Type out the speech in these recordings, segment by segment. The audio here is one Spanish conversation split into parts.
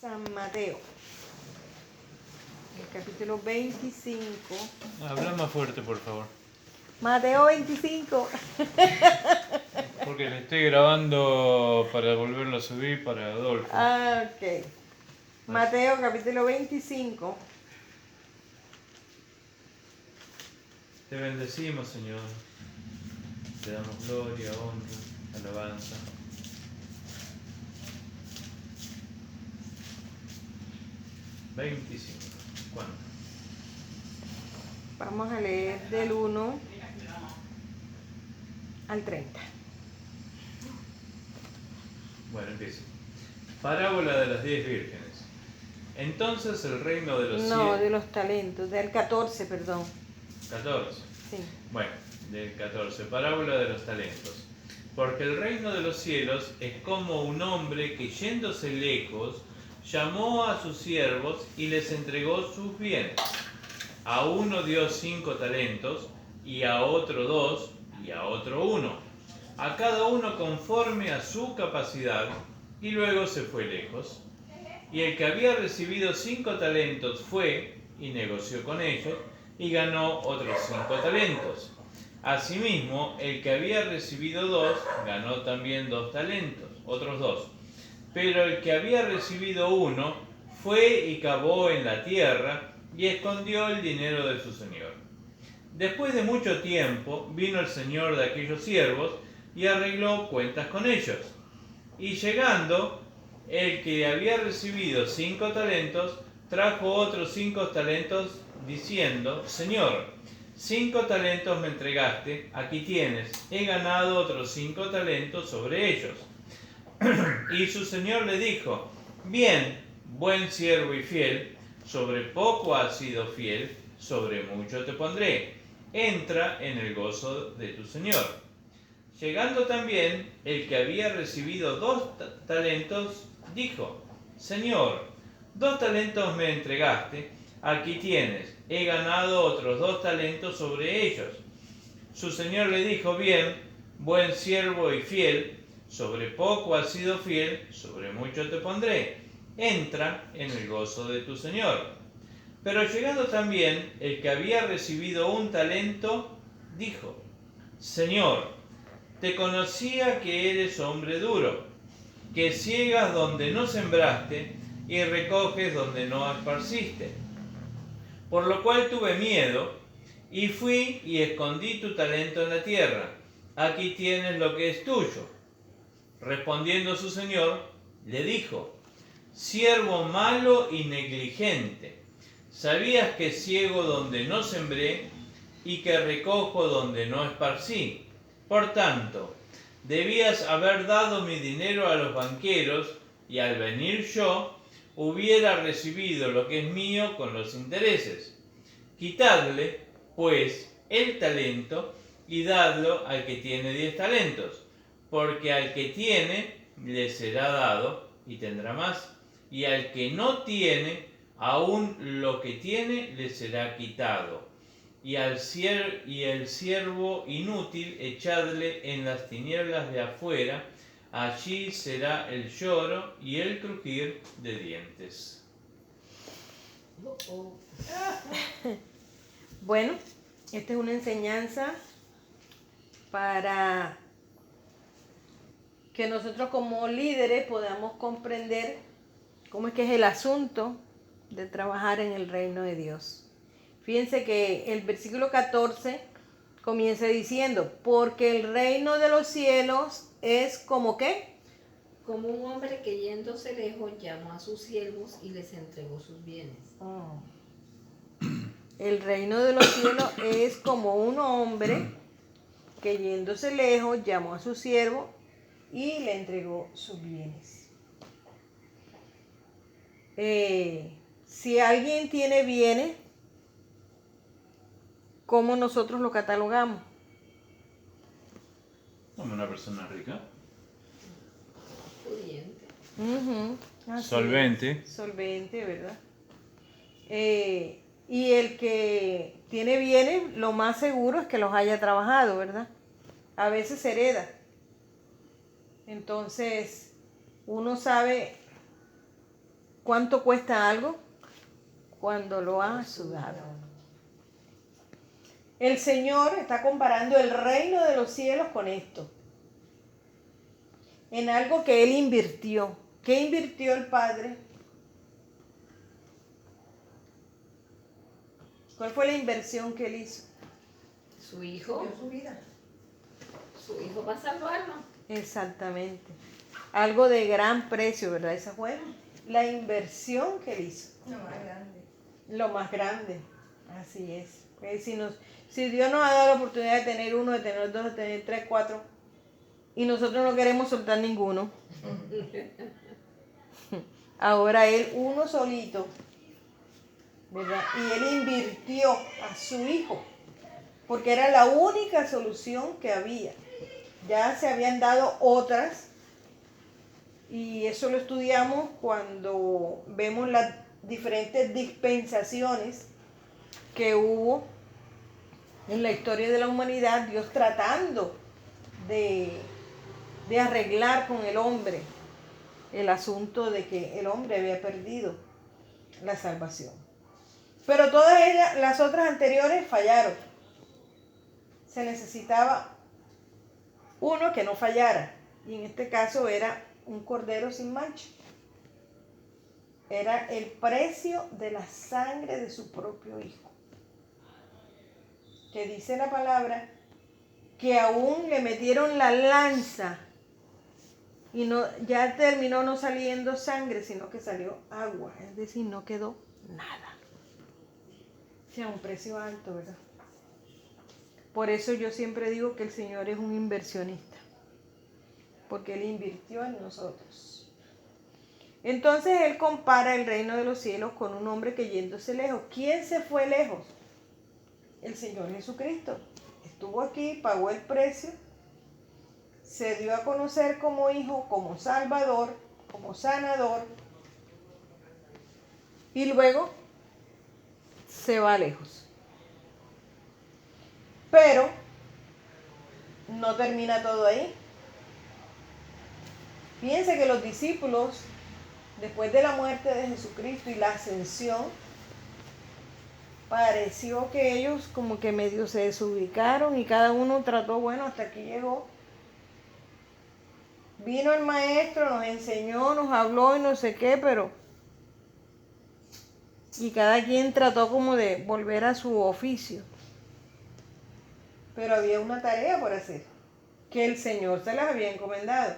San Mateo, el capítulo 25. Habla más fuerte, por favor. Mateo 25. Porque le estoy grabando para volverlo a subir para Adolfo. Ok. Mateo capítulo 25. Te bendecimos, Señor. Te damos gloria, honra, alabanza. $25. ¿Cuánto? Vamos a leer del 1 al 30. Bueno, empiezo. Parábola de las 10 vírgenes. Entonces el reino de los No, cielos... de los talentos, del 14, perdón. 14. Sí. Bueno, del 14. Parábola de los talentos. Porque el reino de los cielos es como un hombre que yéndose lejos, llamó a sus siervos y les entregó sus bienes. A uno dio 5 talentos, y a otro 2, y a otro 1. A cada uno conforme a su capacidad, y luego se fue lejos. Y el que había recibido 5 talentos fue, y negoció con ellos, y ganó otros 5 talentos. Asimismo, el que había recibido 2, ganó también 2 talentos, otros 2. Pero el que había recibido 1, fue y cavó en la tierra, y escondió el dinero de su señor. Después de mucho tiempo, vino el señor de aquellos siervos, y arregló cuentas con ellos. Y llegando, el que había recibido 5 talentos, trajo otros 5 talentos, diciendo: Señor, 5 talentos me entregaste, aquí tienes, he ganado otros 5 talentos sobre ellos. Y su señor le dijo: Bien, buen siervo y fiel, sobre poco has sido fiel, sobre mucho te pondré. Entra en el gozo de tu señor. Llegando también, el que había recibido 2 talentos, dijo: Señor, 2 talentos me entregaste, aquí tienes, he ganado otros 2 talentos sobre ellos. Su señor le dijo: Bien, buen siervo y fiel, sobre poco has sido fiel, sobre mucho te pondré. Entra en el gozo de tu señor. Pero llegando también, el que había recibido 1 talento, dijo: Señor, te conocía que eres hombre duro, que ciegas donde no sembraste y recoges donde no esparciste. Por lo cual tuve miedo y fui y escondí tu talento en la tierra. Aquí tienes lo que es tuyo. Respondiendo su señor, le dijo: Siervo malo y negligente, ¿sabías que ciego donde no sembré y que recojo donde no esparcí? Por tanto, debías haber dado mi dinero a los banqueros, y al venir yo, hubiera recibido lo que es mío con los intereses. Quitadle, pues, el talento y dadlo al que tiene 10 talentos, porque al que tiene le será dado y tendrá más, y al que no tiene, aún lo que tiene le será quitado. Y el siervo inútil echadle en las tinieblas de afuera, allí será el lloro y el crujir de dientes. Bueno, esta es una enseñanza para que nosotros como líderes podamos comprender cómo es que es el asunto de trabajar en el reino de Dios. Fíjense que el versículo 14 comienza diciendo: porque el reino de los cielos es como ¿qué? Como un hombre que yéndose lejos llamó a sus siervos y les entregó sus bienes. El reino de los cielos es como un hombre que yéndose lejos llamó a su siervo y le entregó sus bienes. Si alguien tiene bienes, ¿cómo nosotros lo catalogamos? Como una persona rica. Pudiente. Así Solvente. es, solvente, ¿verdad? Y el que tiene bienes, lo más seguro es que los haya trabajado, ¿verdad? A veces se hereda. Entonces, uno sabe ¿Cuánto cuesta algo? Cuando lo ha sudado. El Señor está comparando el reino de los cielos con esto. En algo que Él invirtió. ¿Qué invirtió el Padre? ¿Cuál fue la inversión que Él hizo? Su hijo. Dio su vida. Su hijo va a salvarnos. Exactamente. Algo de gran precio, ¿verdad? Esa fue la inversión que Él hizo. Lo más grande. Lo más grande. Así es. Si Dios nos ha dado la oportunidad de tener uno, de tener dos, de tener tres, cuatro, y nosotros no queremos soltar ninguno, ahora Él, uno solito, ¿verdad? Y Él invirtió a su hijo, porque era la única solución que había. Ya se habían dado otras, y eso lo estudiamos cuando vemos las diferentes dispensaciones que hubo en la historia de la humanidad, Dios tratando de arreglar con el hombre el asunto de que el hombre había perdido la salvación. Pero todas ellas, las otras anteriores, fallaron. Se necesitaba uno que no fallara, y en este caso era un cordero sin mancha. Era el precio de la sangre de su propio hijo. Que dice la palabra que aún le metieron la lanza y no, ya terminó no saliendo sangre, sino que salió agua, es decir, no quedó nada. O sea, un precio alto, ¿verdad? Por eso yo siempre digo que el Señor es un inversionista, porque Él invirtió en nosotros. Entonces Él compara el reino de los cielos con un hombre que yéndose lejos. ¿Quién se fue lejos? El Señor Jesucristo. Estuvo aquí, pagó el precio, se dio a conocer como hijo, como salvador, como sanador, y luego se va lejos. Pero no termina todo ahí. Fíjense que los discípulos, después de la muerte de Jesucristo y la ascensión, pareció que ellos como que medio se desubicaron y cada uno trató, bueno, hasta aquí llegó. Vino el maestro, nos enseñó, nos habló y no sé qué, pero... Y cada quien trató como de volver a su oficio. Pero había una tarea por hacer, que el Señor se las había encomendado.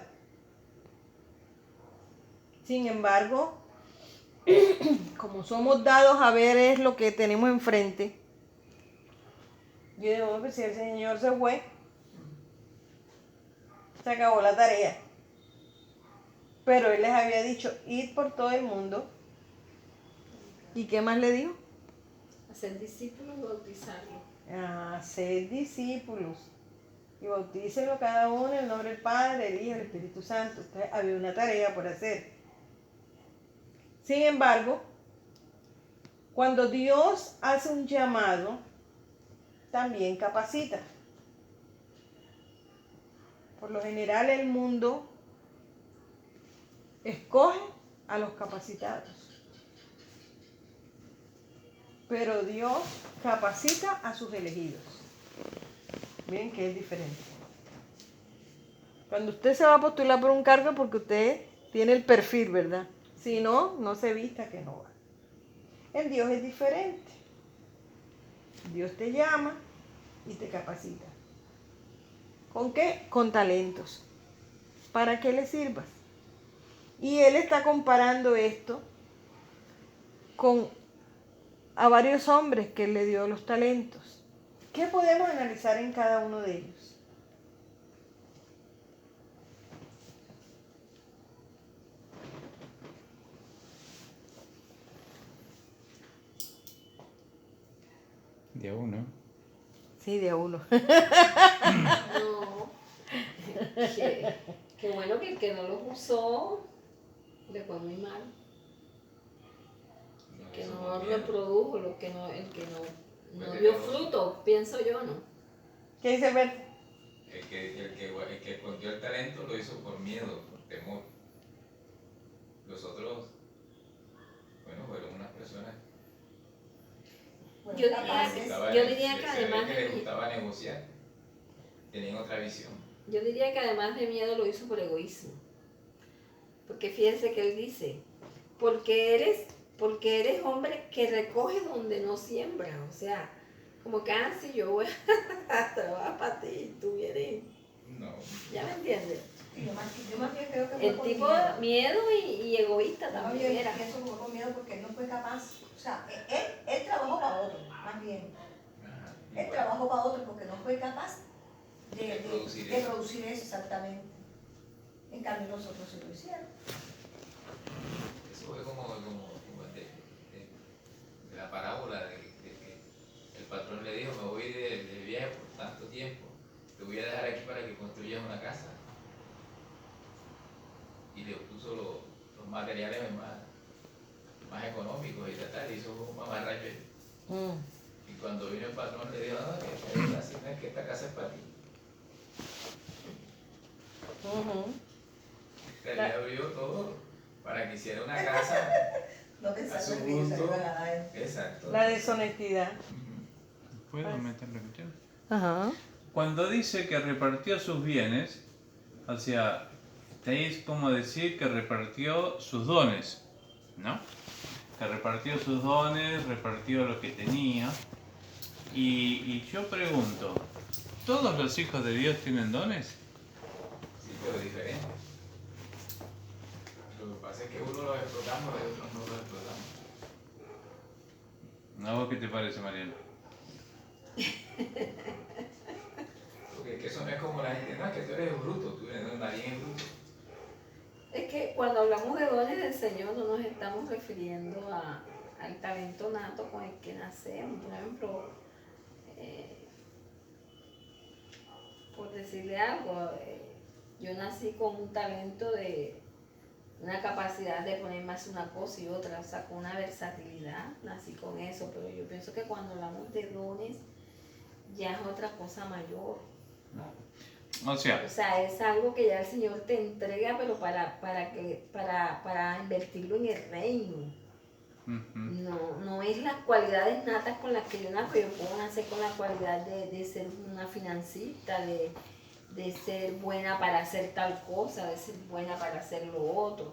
Sin embargo, como somos dados a ver es lo que tenemos enfrente, yo digo, pues si el Señor se fue, se acabó la tarea. Pero Él les había dicho, id por todo el mundo. ¿Y qué más le dijo? Hacer discípulos y bautizarlos. Ser discípulos. Y bautícenlo cada uno en el nombre del Padre, del Hijo y del Espíritu Santo. Entonces había una tarea por hacer. Sin embargo, cuando Dios hace un llamado, también capacita. Por lo general el mundo escoge a los capacitados. Pero Dios capacita a sus elegidos. Miren que es diferente. Cuando usted se va a postular por un cargo, porque usted tiene el perfil, ¿verdad? Si no, no se vista que no va. En Dios es diferente. Dios te llama y te capacita. ¿Con qué? Con talentos. Para que le sirvas. Y Él está comparando esto a varios hombres que Él le dio los talentos. ¿Qué podemos analizar en cada uno de ellos? De a uno. Sí, de a uno. No. Qué bueno que el que no los usó le fue muy mal. El que no reprodujo, el que no dio fruto, pienso yo, ¿no? ¿Qué dice Bert? El que escondió el talento lo hizo por miedo, por temor. Los otros Yo diría que además que les gustaba negociar, tenían otra visión. Yo diría que además de miedo lo hizo por egoísmo. Porque fíjense que él dice, porque eres hombre que recoge donde no siembra. O sea, como que si yo voy a trabajar para ti y tú vienes. No. ¿Ya me entiendes? Sí, yo más bien creo que fue El por tipo miedo. miedo y egoísta Más también bien era. pienso que fue por miedo porque él no fue capaz. O sea, él trabajó para otro, más bien. Ajá, Él igual. trabajó para otro porque no fue capaz De producir de eso. producir eso exactamente. En cambio, nosotros sí lo hicieron. Eso fue como de la parábola de que el patrón le dijo, me voy de viaje por tanto tiempo, te voy a dejar aquí para que construyas una casa. Y le puso los materiales más económicos y tal, y hizo un mamarracho. Y cuando vino el patrón le dijo, no, que así no es que esta casa es para ti. Le abrió todo para que hiciera una casa No a su pensaron que ellos se gusto. iban a dar. Exacto. La deshonestidad. Ujú. ¿Puedo meter la cuestión? Ajá. Cuando dice que repartió sus bienes, o sea, es como decir que repartió sus dones, ¿no? Que repartió sus dones, repartió lo que tenía. Y yo pregunto, ¿todos los hijos de Dios tienen dones? Sí, pero diferente. Lo que pasa es que uno los explotamos y otros no los explotamos. ¿A vos qué te parece, Mariana? Porque es que eso no es como la gente, no, es que tú eres bruto, tú eres, no, nadie es bruto. Es que cuando hablamos de dones del Señor no nos estamos refiriendo al talento nato con el que nacemos. Por ejemplo, por decirle algo, yo nací con un talento de una capacidad de ponerme a hacer una cosa y otra, o sea, con una versatilidad, nací con eso, pero yo pienso que cuando hablamos de dones ya es otra cosa mayor. O sea, O sea, es algo que ya el Señor te entrega, pero para invertirlo en el reino. No es las cualidades natas con las que yo nazco. Yo puedo nacer con la cualidad de ser una financista, de ser buena para hacer tal cosa, de ser buena para hacer lo otro.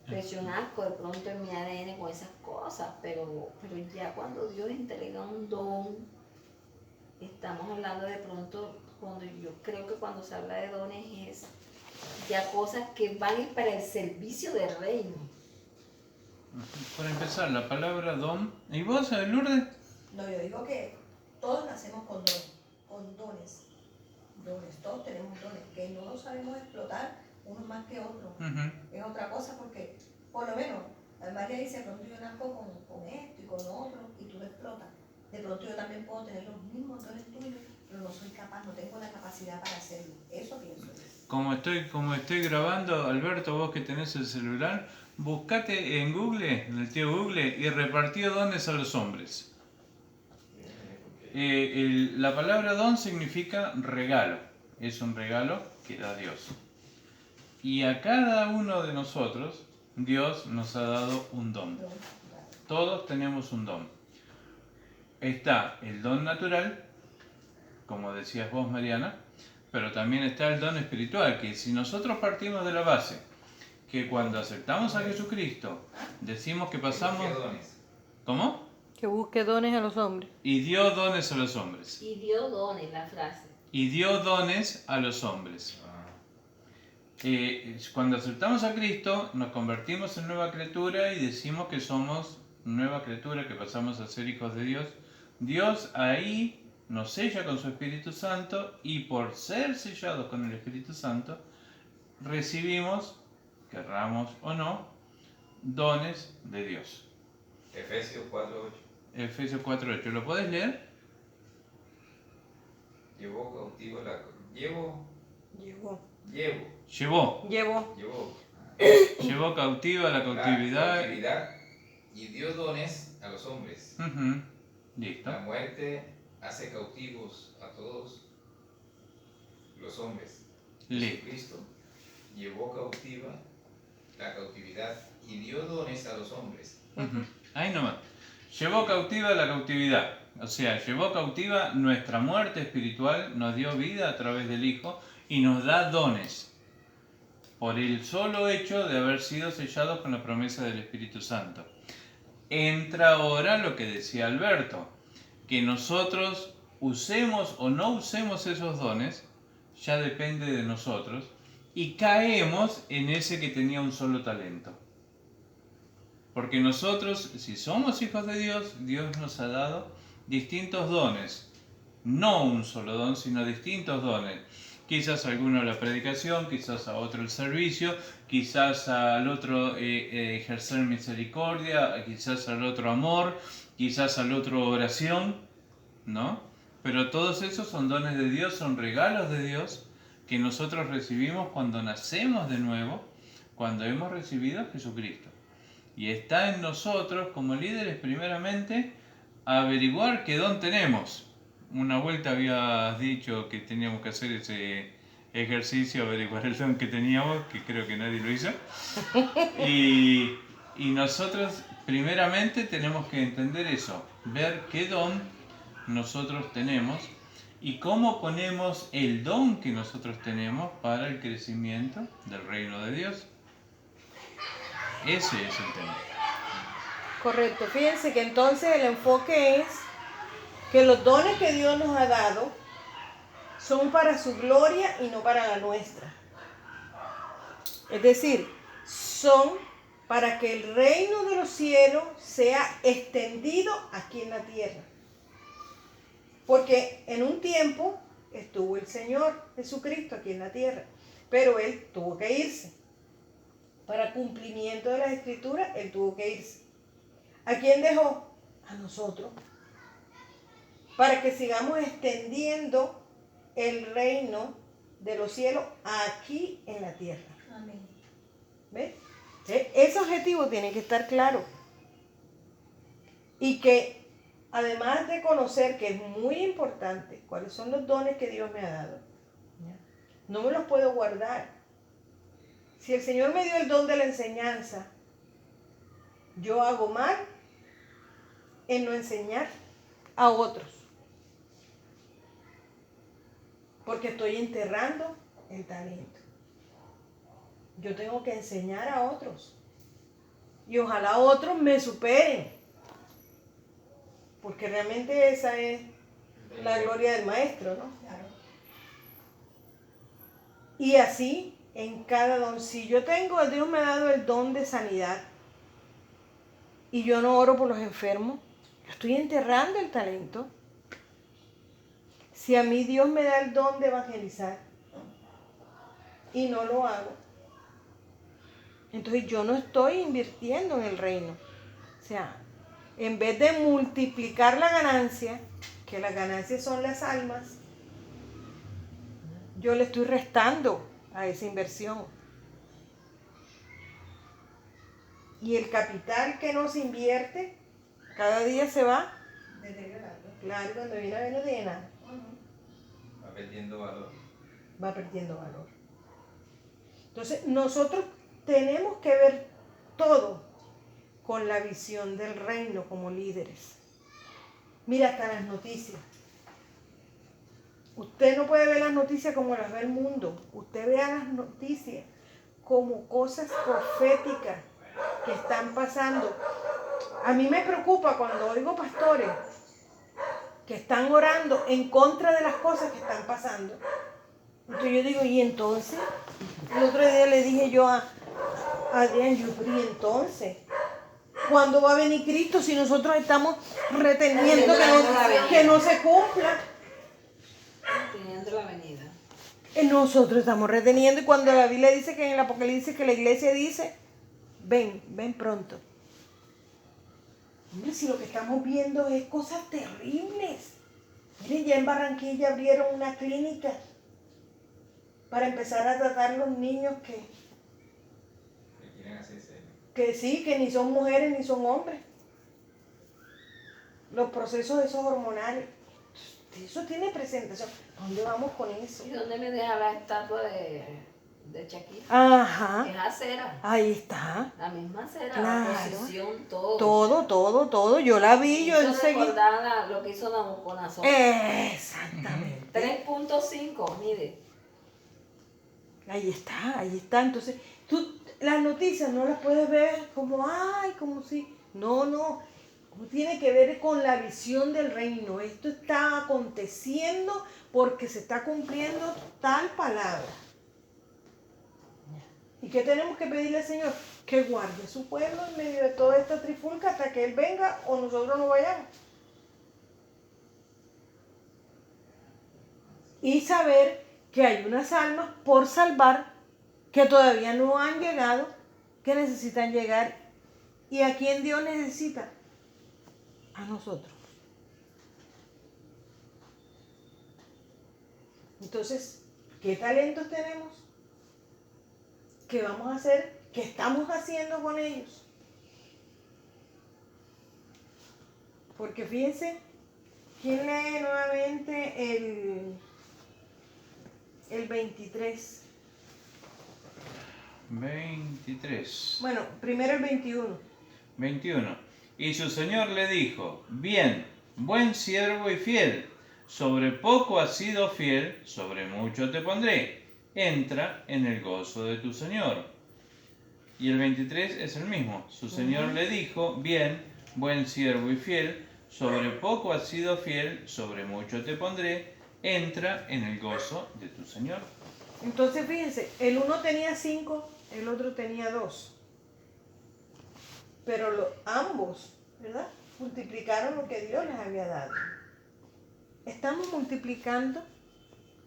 Pero yo nazco de pronto en mi ADN con esas cosas, pero ya cuando Dios entrega un don, estamos hablando de pronto, cuando yo creo que cuando se habla de dones es ya cosas que van para el servicio del reino. para empezar, la palabra don. ¿Y vos, Lourdes? No, yo digo que todos nacemos con dones. Dones, todos tenemos dones, que no los sabemos explotar unos más que otros. Es otra cosa porque, por lo menos, María dice, de pronto yo nazco con esto y con lo otro, y tú lo explotas. De pronto yo también puedo tener los mismos dones tuyos, pero no soy capaz, no tengo la capacidad para hacerlo. Eso pienso yo. Como estoy grabando, Alberto, vos que tenés el celular, buscate en Google, en el tío Google, y repartió dones a los hombres. La palabra don significa regalo. Es un regalo que da Dios. Y a cada uno de nosotros, Dios nos ha dado un don. Todos tenemos un don. Está el don natural, como decías vos, Mariana, pero también está el don espiritual, que si nosotros partimos de la base que cuando aceptamos a Jesucristo, decimos que pasamos... ¿Qué dones? ¿Cómo? Que busque dones a los hombres. Y dio dones a los hombres. Y dio dones, la frase. Y dio dones a los hombres. Cuando aceptamos a Cristo, nos convertimos en nueva criatura y decimos que somos nueva criatura, que pasamos a ser hijos de Dios. Dios ahí nos sella con su Espíritu Santo y por ser sellados con el Espíritu Santo, recibimos, querramos o no, dones de Dios. Efesios 4:8. Efesios 4:8. ¿Lo podés leer? Llevó cautivo la... Llevó Cautiva la cautividad. La cautividad y dio dones a los hombres. Listo. La muerte hace cautivos a todos los hombres. Listo. Jesucristo llevó cautiva la cautividad y dio dones a los hombres. Ahí nomás. llevó cautiva la cautividad. O sea, llevó cautiva nuestra muerte espiritual, nos dio vida a través del Hijo y nos da dones por el solo hecho de haber sido sellados con la promesa del Espíritu Santo. Entra ahora lo que decía Alberto, que nosotros usemos o no usemos esos dones, ya depende de nosotros, y caemos en ese que tenía un solo talento. Porque nosotros, si somos hijos de Dios, Dios nos ha dado distintos dones. No un solo don, sino distintos dones. Quizás a alguno la predicación, quizás a otro el servicio, quizás al otro ejercer misericordia, quizás al otro amor, quizás al otro oración, ¿no? Pero todos esos son dones de Dios, son regalos de Dios que nosotros recibimos cuando nacemos de nuevo, cuando hemos recibido a Jesucristo. Y está en nosotros, como líderes, primeramente, averiguar qué don tenemos. Una vuelta habías dicho que teníamos que hacer ese ejercicio, averiguar el don que teníamos, que creo que nadie lo hizo. Y nosotros, primeramente, tenemos que entender eso, ver qué don nosotros tenemos y cómo ponemos el don que nosotros tenemos para el crecimiento del reino de Dios. Ese es el tema. Correcto. Fíjense que entonces el enfoque es que los dones que Dios nos ha dado son para su gloria y no para la nuestra. Es decir, son para que el reino de los cielos sea extendido aquí en la tierra. Porque en un tiempo estuvo el Señor Jesucristo aquí en la tierra, pero Él tuvo que irse. Para cumplimiento de las Escrituras, Él tuvo que irse. ¿A quién dejó? A nosotros. Para que sigamos extendiendo el reino de los cielos aquí en la tierra. Amén. ¿Ves? Ese objetivo tiene que estar claro. Y que además de conocer que es muy importante cuáles son los dones que Dios me ha dado, ¿ya? No me los puedo guardar. Si el Señor me dio el don de la enseñanza, yo hago mal en no enseñar a otros. Porque estoy enterrando el talento. Yo tengo que enseñar a otros. Y ojalá otros me superen. Porque realmente esa es la gloria del maestro, ¿no? Claro. Y así en cada don. Si yo tengo, Dios me ha dado el don de sanidad y yo no oro por los enfermos, yo estoy enterrando el talento. Si a mí Dios me da el don de evangelizar y no lo hago, entonces yo no estoy invirtiendo en el reino. O sea, en vez de multiplicar la ganancia, que las ganancias son las almas, yo le estoy restando a esa inversión. Y el capital que no se invierte, cada día se va Deteriorando. Claro, cuando viene a ver no tiene nada. Va perdiendo valor. Va perdiendo valor. Entonces, nosotros tenemos que ver todo con la visión del reino como líderes. Mira hasta las noticias. Usted no puede ver las noticias como las ve el mundo. Usted vea las noticias como cosas proféticas que están pasando. A mí me preocupa cuando oigo pastores que están orando en contra de las cosas que están pasando. Entonces yo digo, ¿y entonces? El otro día le dije yo a Adrián, ¿y entonces? ¿Cuándo va a venir Cristo si nosotros estamos reteniendo que no se cumpla? Teniendo la venida. Nosotros estamos reteniendo y cuando la Biblia dice que en el Apocalipsis que la iglesia dice, ven pronto. Hombre, si lo que estamos viendo es cosas terribles. Miren, ya en Barranquilla abrieron una clínica para empezar a tratar los niños que quieren hacerse. que sí, que ni son mujeres ni son hombres. Los procesos esos hormonales. Eso tiene presentación. ¿A dónde vamos con eso? ¿Y dónde me deja la estatua de Shakira. Ajá. Es acera. Ahí está. La misma acera, Claro. la posición, todo. Todo. Yo la vi, yo Eso enseguida. recordaba lo que hizo Nabucodonosor. Exactamente. 3.5, mire. Ahí está. Entonces, tú las noticias no las puedes ver como, ay, como si. No. Tiene que ver con la visión del reino. Esto está aconteciendo porque se está cumpliendo tal palabra. ¿Y qué tenemos que pedirle al Señor? Que guarde su pueblo en medio de toda esta trifulca hasta que Él venga o nosotros no vayamos. Y saber que hay unas almas por salvar que todavía no han llegado, que necesitan llegar. ¿Y a quién Dios necesita? A nosotros. Entonces, ¿qué talentos tenemos? ¿Qué vamos a hacer? ¿Qué estamos haciendo con ellos? Porque fíjense, ¿quién lee nuevamente el 23? 23. Bueno, primero el 21. 21. Y su señor le dijo, bien, buen siervo y fiel, sobre poco has sido fiel, sobre mucho te pondré. Entra en el gozo de tu señor. Y el 23 es el mismo. Su señor le dijo, bien, buen siervo y fiel, sobre poco has sido fiel, sobre mucho te pondré. Entra en el gozo de tu señor. Entonces fíjense, el uno tenía 5, el otro tenía 2. Pero ambos, ¿verdad? Multiplicaron lo que Dios les había dado. ¿Estamos multiplicando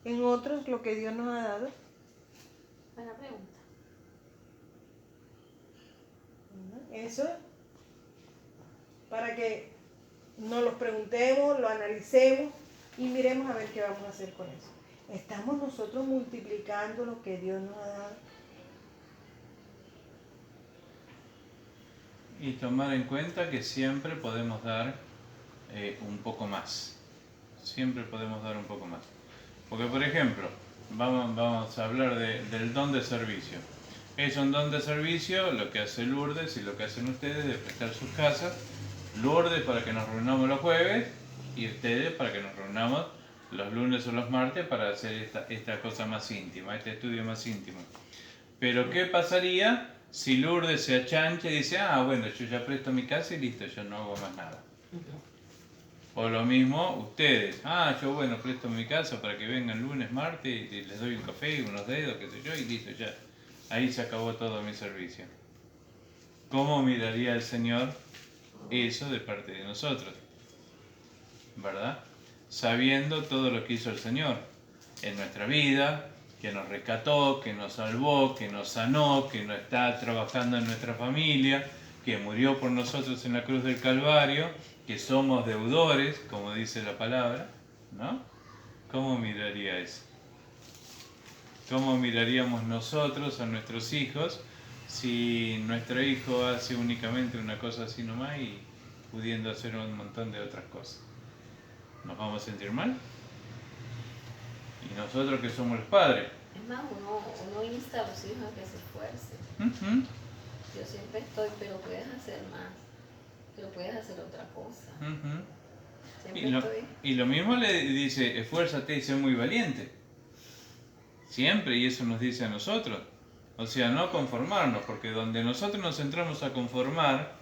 en otros lo que Dios nos ha dado? Buena pregunta. Eso para que nos los preguntemos, lo analicemos y miremos a ver qué vamos a hacer con eso. ¿Estamos nosotros multiplicando lo que Dios nos ha dado? Y tomar en cuenta que siempre podemos dar un poco más. Siempre podemos dar un poco más. Porque, por ejemplo, vamos a hablar del don de servicio. Es un don de servicio lo que hace Lourdes y lo que hacen ustedes de prestar sus casas. Lourdes para que nos reunamos los jueves y ustedes para que nos reunamos los lunes o los martes para hacer esta cosa más íntima, este estudio más íntimo. Pero ¿qué pasaría si Lourdes se achancha y dice, bueno, yo ya presto mi casa y listo, yo no hago más nada? O lo mismo ustedes, yo bueno, presto mi casa para que vengan lunes, martes y les doy un café y unos dedos, qué sé yo, y listo, ya. Ahí se acabó todo mi servicio. ¿Cómo miraría el Señor eso de parte de nosotros? ¿Verdad? Sabiendo todo lo que hizo el Señor en nuestra vida, que nos rescató, que nos salvó, que nos sanó, que no está trabajando en nuestra familia, que murió por nosotros en la cruz del Calvario, que somos deudores, como dice la palabra, ¿no? ¿Cómo miraría eso? ¿Cómo miraríamos nosotros a nuestros hijos si nuestro hijo hace únicamente una cosa así nomás y pudiendo hacer un montón de otras cosas? ¿Nos vamos a sentir mal? Y nosotros que somos los padres. Es más, uno insta a los hijos a que se esfuercen. Yo siempre estoy, pero puedes hacer más, pero puedes hacer otra cosa. Y lo mismo le dice, esfuérzate y sé muy valiente. Siempre, y eso nos dice a nosotros. O sea, no conformarnos, porque donde nosotros nos entramos a conformar,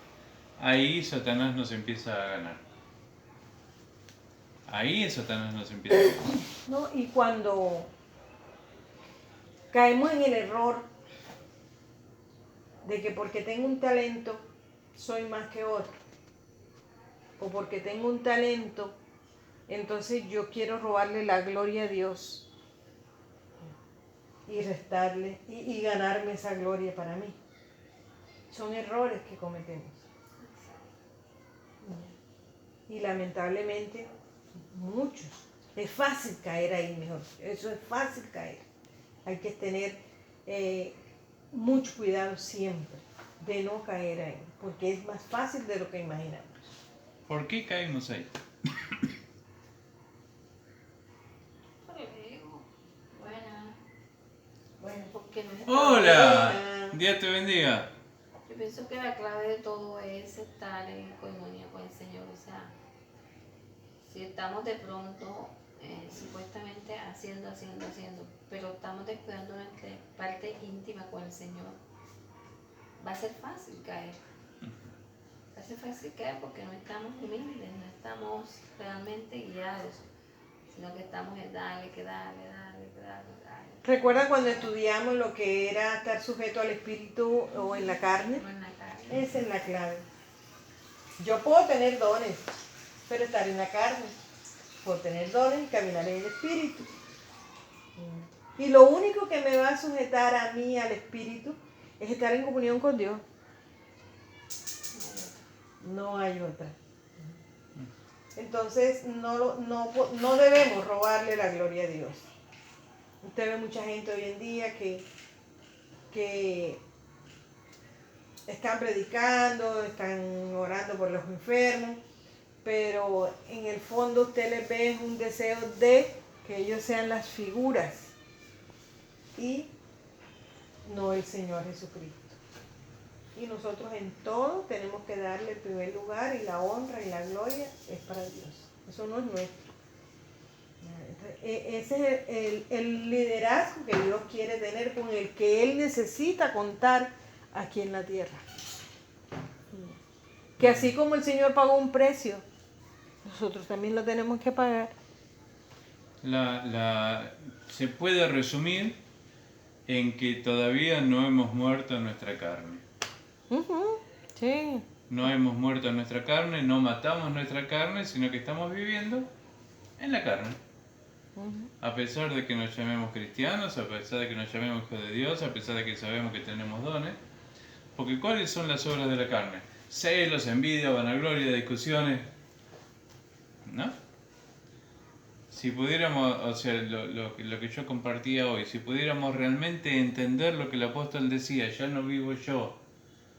ahí Satanás nos empieza a ganar. Ahí Satanás nos empieza a ganar. ¿No? Y cuando caemos en el error de que porque tengo un talento soy más que otro, o porque tengo un talento, entonces yo quiero robarle la gloria a Dios y restarle y ganarme esa gloria para mí. Son errores que cometemos. Y lamentablemente muchos. Es fácil caer ahí, mejor. Eso es fácil caer. Hay que tener mucho cuidado siempre de no caer ahí, porque es más fácil de lo que imaginamos. ¿Por qué caemos ahí? Por el ego. Buena. Bueno, porque no es Hola, Dios te bendiga. Yo pienso que la clave de todo es estar en comunión con el Señor. O sea, si estamos de pronto supuestamente haciendo, pero estamos descuidando nuestra parte íntima con el Señor, va a ser fácil caer. Va a ser fácil caer porque no estamos humildes, no estamos realmente guiados, sino que estamos en darle. ¿Recuerdan cuando estudiamos lo que era estar sujeto al espíritu o en la carne? No en la carne. Esa es la clave. Yo puedo tener dones, pero estar en la carne. Puedo tener dones y caminar en el espíritu. Y lo único que me va a sujetar a mí al espíritu es estar en comunión con Dios. No hay otra. Entonces no debemos robarle la gloria a Dios. Usted ve mucha gente hoy en día que están predicando, están orando por los enfermos, pero en el fondo usted les ve un deseo de que ellos sean las figuras y no el Señor Jesucristo. Y nosotros en todo tenemos que darle el primer lugar, y la honra y la gloria es para Dios. Eso no es nuestro. Ese es el liderazgo que Dios quiere tener, con el que Él necesita contar aquí en la tierra. Que así como el Señor pagó un precio, nosotros también lo tenemos que pagar. Se puede resumir en que todavía no hemos muerto en nuestra carne. Sí. No hemos muerto en nuestra carne, no matamos nuestra carne, sino que estamos viviendo en la carne. A pesar de que nos llamemos cristianos, a pesar de que nos llamemos hijos de Dios, a pesar de que sabemos que tenemos dones. Porque ¿cuáles son las obras de la carne? Celos, envidia, vanagloria, discusiones. ¿No? Si pudiéramos, o sea, lo que yo compartía hoy, si pudiéramos realmente entender lo que el apóstol decía, ya no vivo yo,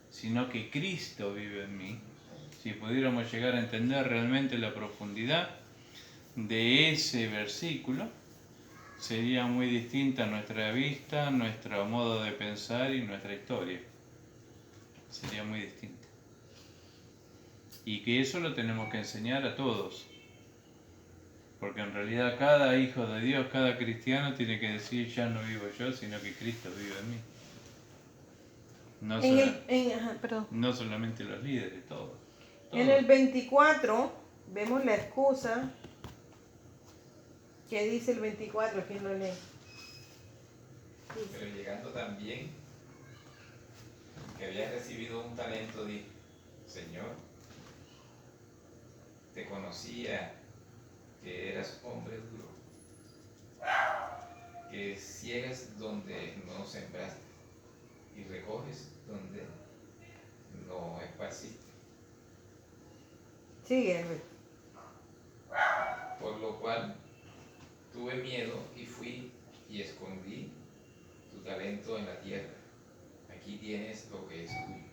sino que Cristo vive en mí, si pudiéramos llegar a entender realmente la profundidad de ese versículo, sería muy distinta nuestra vista, nuestro modo de pensar y nuestra historia. Sería muy distinta. Y que eso lo tenemos que enseñar a todos. Porque en realidad cada hijo de Dios, cada cristiano tiene que decir, ya no vivo yo, sino que Cristo vive en mí. No solamente los líderes, todos. En el 24 vemos la excusa. ¿Qué dice el 24? ¿Quién lo lee? Pero llegando también, que había recibido un talento, dijo, Señor, te conocía que eras hombre duro, que ciegas donde no sembraste y recoges donde no esparciste. Sigue. Por lo cual tuve miedo y fui y escondí tu talento en la tierra. Aquí tienes lo que es tuyo.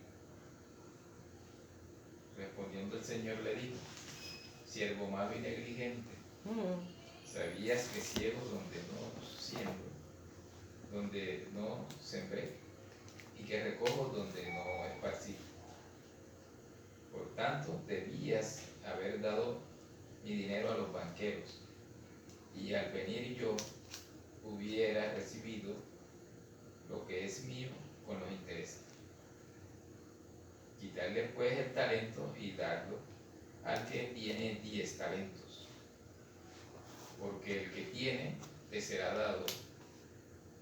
Respondiendo el Señor le dijo, siervo malo y negligente, ¿sabías que ciego donde no siembro, donde no sembré, y que recojo donde no esparcí? Por tanto, debías haber dado mi dinero a los banqueros, y al venir yo hubiera recibido lo que es mío con los intereses. Quitarle pues el talento y darlo al que tiene 10 talentos, porque el que tiene le será dado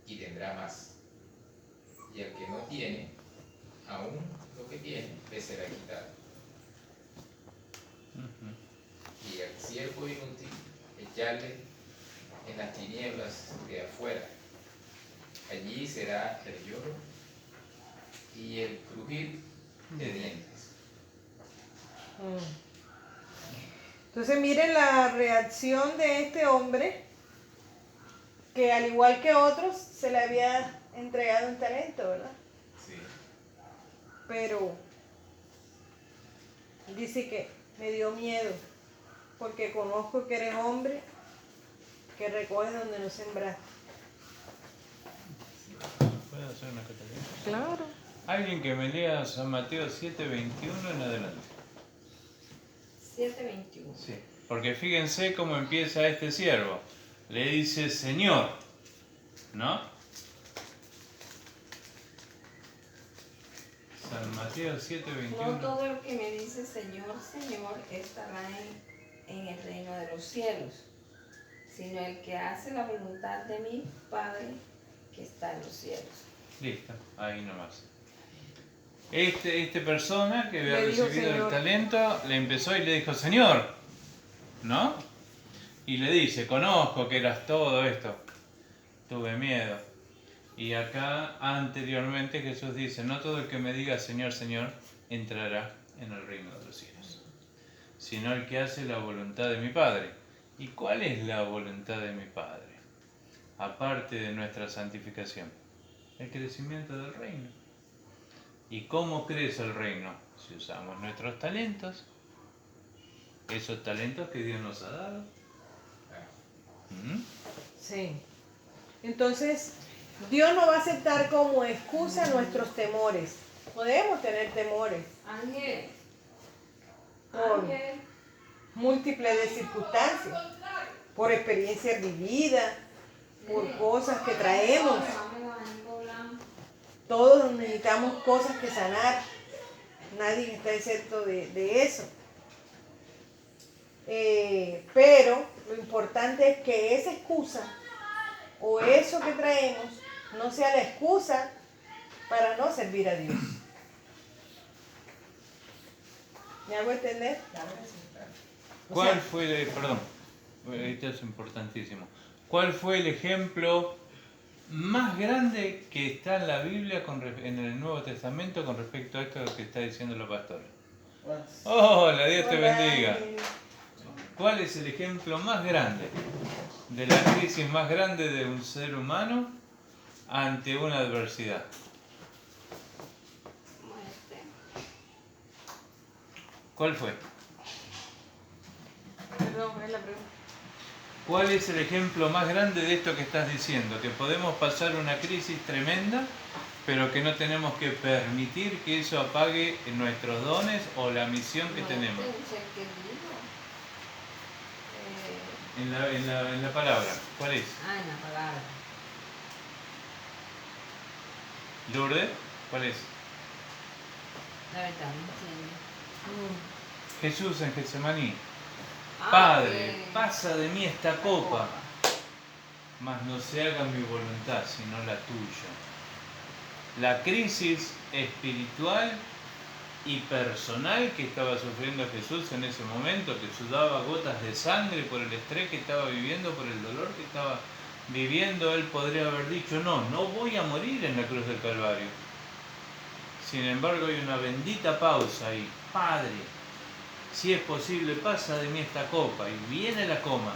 y tendrá más, y el que no tiene, aún lo que tiene le será quitado. Y al siervo inútil echarle en las tinieblas de afuera. Allí será el lloro y el crujir de dientes. Entonces miren la reacción de este hombre, que al igual que otros se le había entregado un talento, ¿verdad? Sí. Pero dice que me dio miedo, porque conozco que eres hombre que recoges donde no sembraste. hacer una catequesis? Claro. Alguien que me lea San Mateo 7:21 en adelante. 7:21. Sí. Porque fíjense cómo empieza este siervo. Le dice Señor, ¿no? San Mateo 7:21. No todo el que me dice Señor, Señor, estará en el reino de los cielos, sino el que hace la voluntad de mi Padre que está en los cielos. Listo, ahí nomás. Esta persona que había Le dijo, recibido el Señor. talento le empezó y le dijo, Señor, ¿no? Y le dice, conozco que eras todo esto, tuve miedo. Y acá anteriormente Jesús dice, no todo el que me diga Señor, Señor, entrará en el reino de los cielos, sino el que hace la voluntad de mi Padre. ¿Y cuál es la voluntad de mi Padre? Aparte de nuestra santificación, el crecimiento del reino. ¿Y cómo crece el reino? Si usamos nuestros talentos, esos talentos que Dios nos ha dado. ¿Mm? Sí. Entonces, Dios no va a aceptar como excusa nuestros temores. Podemos tener temores Ángel, por Ángel, múltiples de circunstancias, por experiencias vividas, por cosas que traemos. Todos necesitamos cosas que sanar. Nadie está exento de eso. Pero lo importante es que esa excusa o eso que traemos no sea la excusa para no servir a Dios. ¿Me hago entender? ¿Cuál fue, perdón, esto es importantísimo, cuál fue el ejemplo más grande que está en la Biblia en el Nuevo Testamento con respecto a esto que está diciendo la pastora? Hola, Dios te bendiga. ¿Cuál es el ejemplo más grande de la crisis más grande de un ser humano ante una adversidad? muerte. ¿Cuál fue? Perdón, es la pregunta. ¿Cuál es el ejemplo más grande de esto que estás diciendo? Que podemos pasar una crisis tremenda, pero que no tenemos que permitir que eso apague nuestros dones o la misión que tenemos. Un ser querido. En la palabra, ¿cuál es? En la palabra. Lourdes, ¿cuál es? La verdad, no entiendo. Jesús en Getsemaní. Padre, pasa de mí esta copa, mas no se haga mi voluntad, sino la tuya. La crisis espiritual y personal que estaba sufriendo Jesús en ese momento, que sudaba gotas de sangre por el estrés que estaba viviendo, por el dolor que estaba viviendo, él podría haber dicho, no voy a morir en la cruz del Calvario. Sin embargo, hay una bendita pausa ahí. Padre, si es posible, pasa de mí esta copa. Y viene la coma,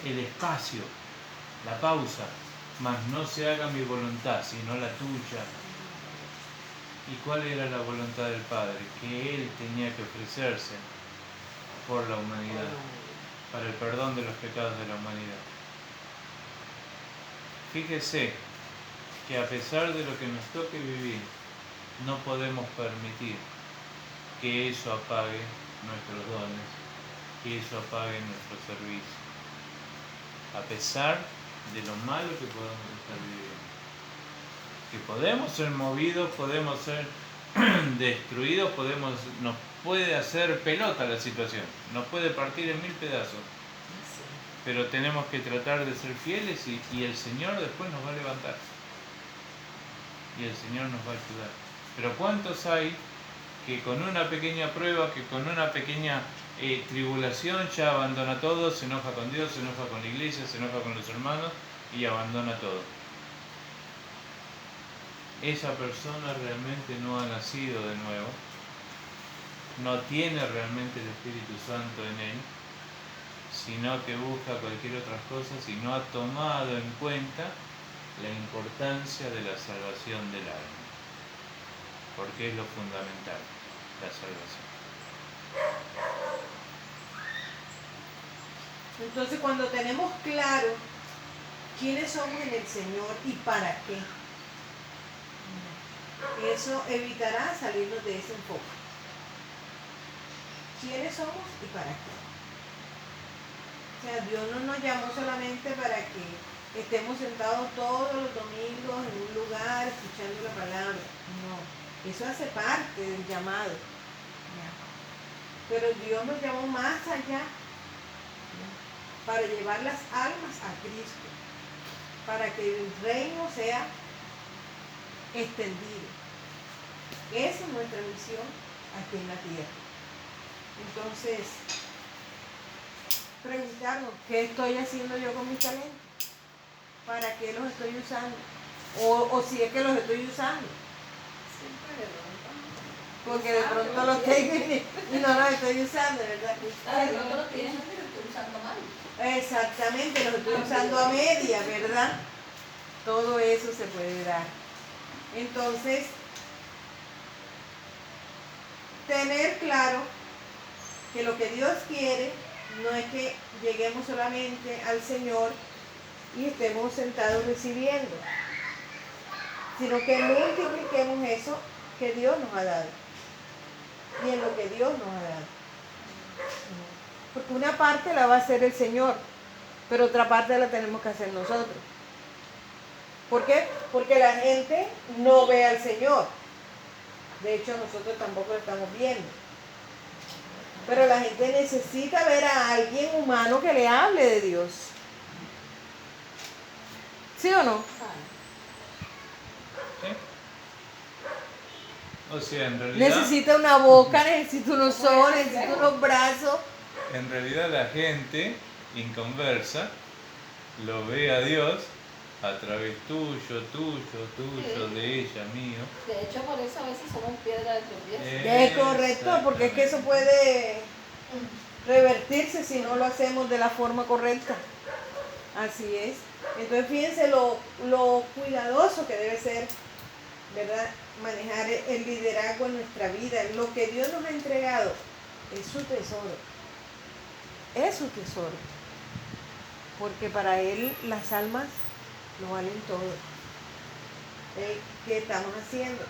el espacio, la pausa, mas no se haga mi voluntad, sino la tuya. ¿Y cuál era la voluntad del Padre? Que Él tenía que ofrecerse por la humanidad, para el perdón de los pecados de la humanidad. Fíjese que a pesar de lo que nos toque vivir, no podemos permitir que eso apague nuestros dones, que eso apague nuestro servicio. A pesar de lo malo que podemos estar viviendo. Que podemos ser movidos, podemos ser destruidos, nos puede hacer pelota la situación, nos puede partir en 1000 pedazos. Pero tenemos que tratar de ser fieles y el Señor después nos va a levantar. Y el Señor nos va a ayudar. Pero ¿cuántos hay que con una pequeña prueba, que con una pequeña tribulación ya abandona todo, se enoja con Dios, se enoja con la iglesia, se enoja con los hermanos y abandona todo? Esa persona realmente no ha nacido de nuevo, no tiene realmente el Espíritu Santo en él, sino que busca cualquier otra cosa y no ha tomado en cuenta la importancia de la salvación del alma, porque es lo fundamental, la salvación. Entonces, cuando tenemos claro quiénes somos en el Señor y para qué, Eso evitará salirnos de ese enfoque. ¿Quiénes somos y para qué? O sea, Dios no nos llamó solamente para que estemos sentados todos los domingos en un lugar escuchando la palabra. No, eso hace parte del llamado. ¿Ya? Pero Dios nos llamó más allá, ¿ya? Para llevar las almas a Cristo, para que el reino sea extendido. Esa es nuestra misión aquí en la tierra. Entonces, preguntarnos, ¿qué estoy haciendo yo con mis talentos? ¿Para qué los estoy usando? O si es que los estoy usando. Siempre de pronto. Porque de pronto los tengo y no los estoy usando, ¿verdad? De pronto lo estoy usando y lo estoy usando mal. Exactamente, los estoy usando a media, ¿verdad? Todo eso se puede dar. Entonces, tener claro que lo que Dios quiere no es que lleguemos solamente al Señor y estemos sentados recibiendo, sino que multipliquemos eso que Dios nos ha dado y en lo que Dios nos ha dado. Porque una parte la va a hacer el Señor, pero otra parte la tenemos que hacer nosotros. ¿Por qué? Porque la gente no ve al Señor. De hecho, nosotros tampoco lo estamos viendo. Pero la gente necesita ver a alguien humano que le hable de Dios. ¿Sí o no? ¿Sí? O sea, en realidad, Necesita una boca, necesita unos ojos, necesita unos brazos. en realidad la gente inconversa lo ve a Dios a través tuyo, de ella, mío. De hecho, por eso a veces somos piedra de tropiezo. Es correcto, porque es que eso puede revertirse si no lo hacemos de la forma correcta. Así es. Entonces fíjense lo cuidadoso que debe ser, ¿verdad? Manejar el liderazgo en nuestra vida. Lo que Dios nos ha entregado es su tesoro. Es su tesoro. Porque para Él las almas lo valen todo. ¿Qué estamos haciendo?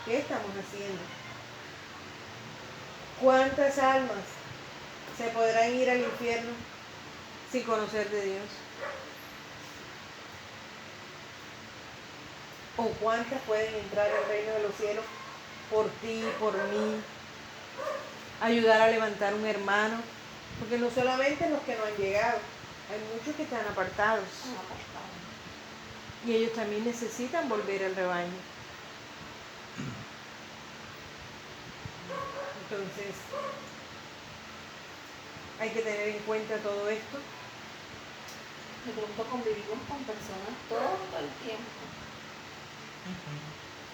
¿Qué estamos haciendo? ¿Cuántas almas se podrán ir al infierno sin conocer de Dios? ¿O cuántas pueden entrar al reino de los cielos por ti, por mí? Ayudar a levantar un hermano. Porque no solamente los que no han llegado, hay muchos que están apartados. Y ellos también necesitan volver al rebaño. Entonces, hay que tener en cuenta todo esto. De pronto convivimos con personas todo el tiempo.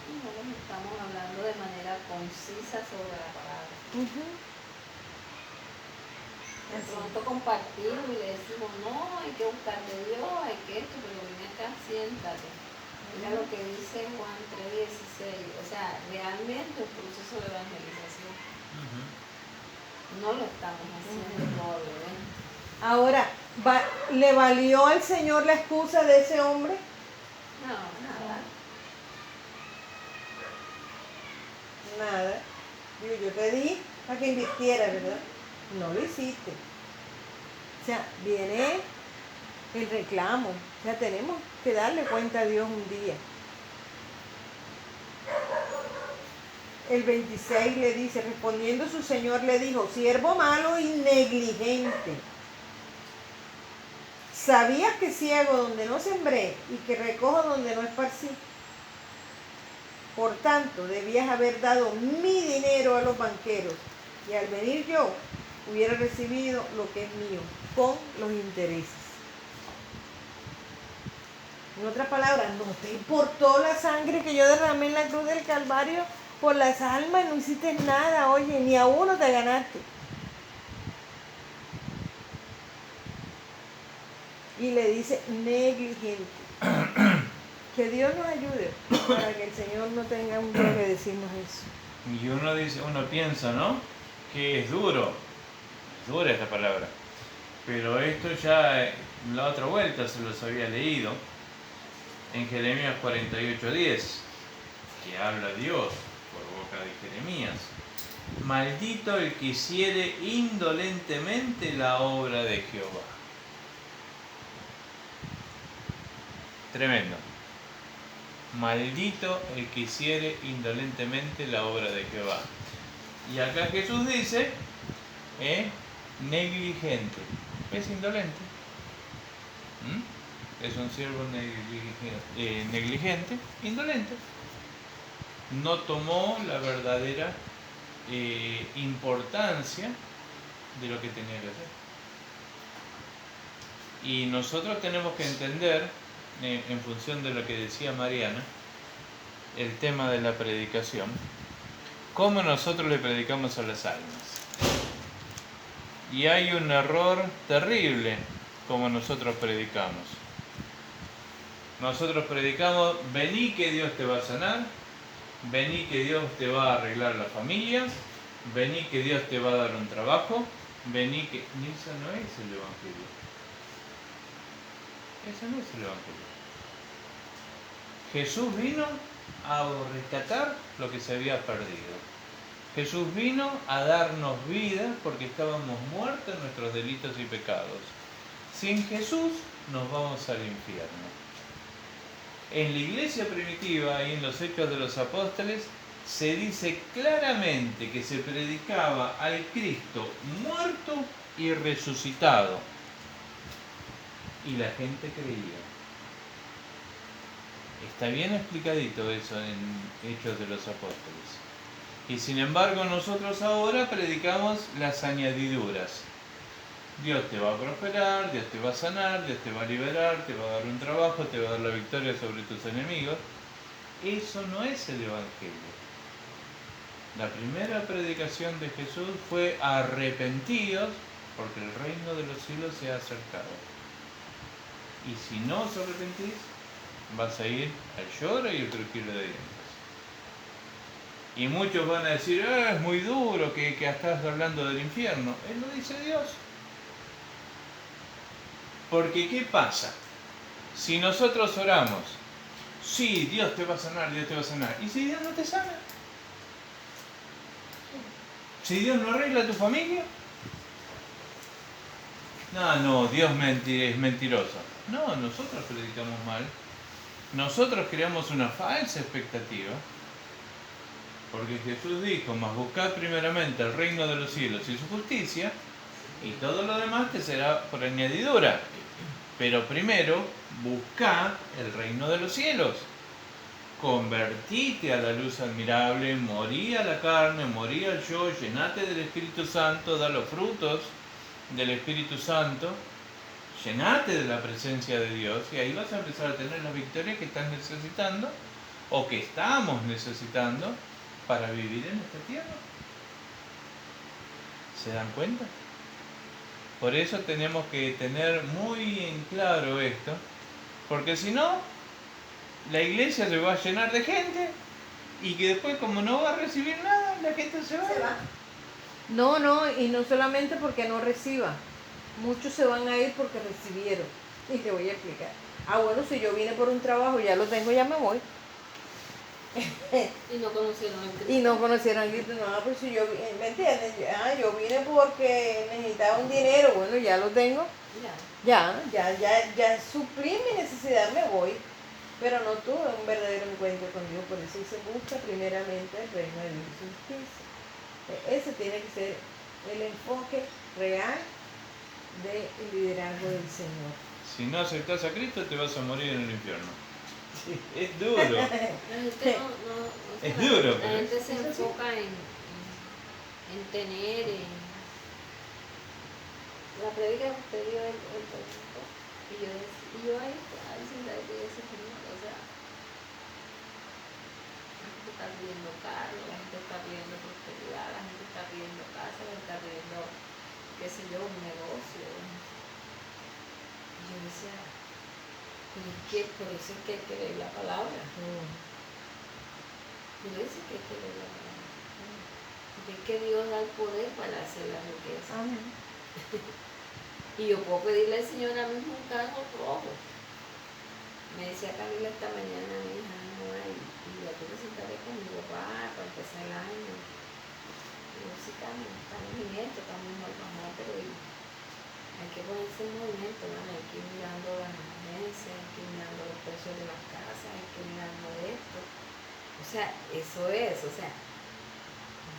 Y no les estamos hablando de manera concisa sobre la palabra. De pronto compartimos y le decimos, no, hay que buscar de Dios, hay que esto, pero ven acá, siéntate. Mira lo que dice Juan 3:16. O sea, realmente un proceso de evangelización. No lo estamos haciendo probablemente. Ahora, ¿le valió al Señor la excusa de ese hombre? No, nada. Nada. Digo, yo te di para que invirtiera, ¿verdad? No lo hiciste. O sea, viene el reclamo. O sea, tenemos que darle cuenta a Dios un día. El 26 le dice, respondiendo su señor le dijo, siervo malo y negligente. ¿Sabías que ciego donde no sembré y que recojo donde no esparcí? Por tanto, debías haber dado mi dinero a los banqueros y al venir yo hubiera recibido lo que es mío, con los intereses. En otras palabras, no te importó la sangre que yo derramé en la cruz del Calvario por las almas, no hiciste nada, oye, ni a uno te ganaste. Y le dice negligente. Que Dios nos ayude para que el Señor no tenga un día que decirnos eso. Y uno piensa, ¿no? Que es duro. Es dura esta palabra. Pero esto ya, la otra vuelta se los había leído. en Jeremías 48:10, que habla Dios por boca de Jeremías. Maldito el que hiciere indolentemente la obra de Jehová. Tremendo. Maldito el que hiciere indolentemente la obra de Jehová. Y acá Jesús dice, negligente. Es indolente. Es un siervo negligente, indolente. No tomó la verdadera importancia de lo que tenía que hacer. Y nosotros tenemos que entender, en función de lo que decía Mariana, el tema de la predicación, cómo nosotros le predicamos a las almas. Y hay un error terrible como nosotros predicamos. Nosotros predicamos, vení que Dios te va a sanar, vení que Dios te va a arreglar la familia, vení que Dios te va a dar un trabajo, vení que... Ese no es el Evangelio. Ese no es el Evangelio. Jesús vino a rescatar lo que se había perdido. Jesús vino a darnos vida porque estábamos muertos en nuestros delitos y pecados. Sin Jesús nos vamos al infierno. En la iglesia primitiva y en los Hechos de los Apóstoles se dice claramente que se predicaba al Cristo muerto y resucitado. Y la gente creía. Está bien explicadito eso en Hechos de los Apóstoles. Y sin embargo nosotros ahora predicamos las añadiduras. Dios te va a prosperar, Dios te va a sanar, Dios te va a liberar, te va a dar un trabajo, te va a dar la victoria sobre tus enemigos. Eso no es el Evangelio. La primera predicación de Jesús fue arrepentidos porque el reino de los cielos se ha acercado. Y si no os arrepentís, vas a ir al lloro y el crujir de dientes. Y muchos van a decir, es muy duro que estás hablando del infierno. Él lo dice Dios. Porque ¿qué pasa? Si nosotros oramos, sí, Dios te va a sanar, Dios te va a sanar. ¿Y si Dios no te sana? ¿Si Dios no arregla tu familia? No, Dios es mentiroso. No, nosotros predicamos mal. Nosotros creamos una falsa expectativa. Porque Jesús dijo, mas buscad primeramente el reino de los cielos y su justicia, y todo lo demás te será por añadidura. Pero primero, buscad el reino de los cielos. Convertite a la luz admirable, morí a la carne, morí al yo, llenate del Espíritu Santo, da los frutos del Espíritu Santo, llenate de la presencia de Dios, y ahí vas a empezar a tener las victorias que estás necesitando, o que estamos necesitando, para vivir en esta tierra. ¿Se dan cuenta? Por eso tenemos que tener muy en claro esto, porque si no, la iglesia se va a llenar de gente y que después, como no va a recibir nada, la gente se va. No, y no solamente porque no reciba, muchos se van a ir porque recibieron. Y te voy a explicar. Bueno, si yo vine por un trabajo, ya lo tengo, ya me voy. Y no conocieron a Cristo. Y no conocieron a Cristo, no, pues si yo, ¿me entiendes? Yo vine porque necesitaba un dinero, bueno, ya lo tengo. Ya suplí mi necesidad, me voy. Pero no tuve un verdadero encuentro con Dios, por eso se busca primeramente el reino de Dios y su justicia. Ese tiene que ser el enfoque real del liderazgo del Señor. Si no aceptas a Cristo, te vas a morir en el infierno. Es duro. La gente Es duro, la pero gente se enfoca en tener, la predica que usted dio el domingo, y yo ahí sentada y ese señor, o sea, la gente está pidiendo carro, la gente está pidiendo prosperidad, la gente está pidiendo casa, la gente está pidiendo, qué sé yo, un negocio. Y yo decía, pero es que por eso es que hay que leer la palabra. Por eso es que hay que leer la palabra. Porque es que Dios da el poder para hacer la riqueza. Amén. Y yo puedo pedirle al Señor ahora mismo un carro rojo. Me decía Camila esta mañana, mi hija, no hay, y ya tú te sentaré con mi papá para empezar el año. Y yo, sí, Carmen, estamos en esto, estamos en el bajo, pero hay que ponerse en movimiento, ¿no? Hay que ir mirando las emergencias, hay que ir mirando los precios de las casas, hay que ir mirando esto. O sea, eso es, o sea,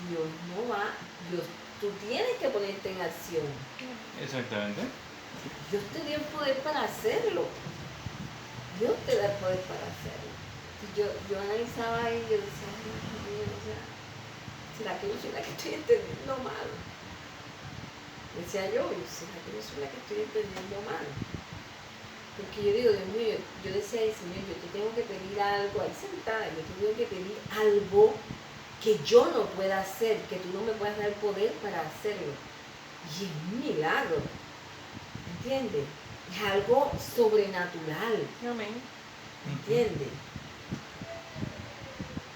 Dios no va, tú tienes que ponerte en acción. Exactamente. Dios te dio el poder para hacerlo. Dios te da el poder para hacerlo. Yo analizaba y yo decía, ay, Dios mío, o sea, ¿será que yo soy la que estoy entendiendo mal? Decía yo, ¿será que yo soy la que estoy entendiendo mal? Porque yo digo, Dios mío, yo decía, ay, Señor, yo te tengo que pedir algo, ahí sentada, yo te tengo que pedir algo que yo no pueda hacer, que tú no me puedas dar el poder para hacerlo. Y es un milagro, ¿entiendes? Es algo sobrenatural, Amén. ¿entiendes?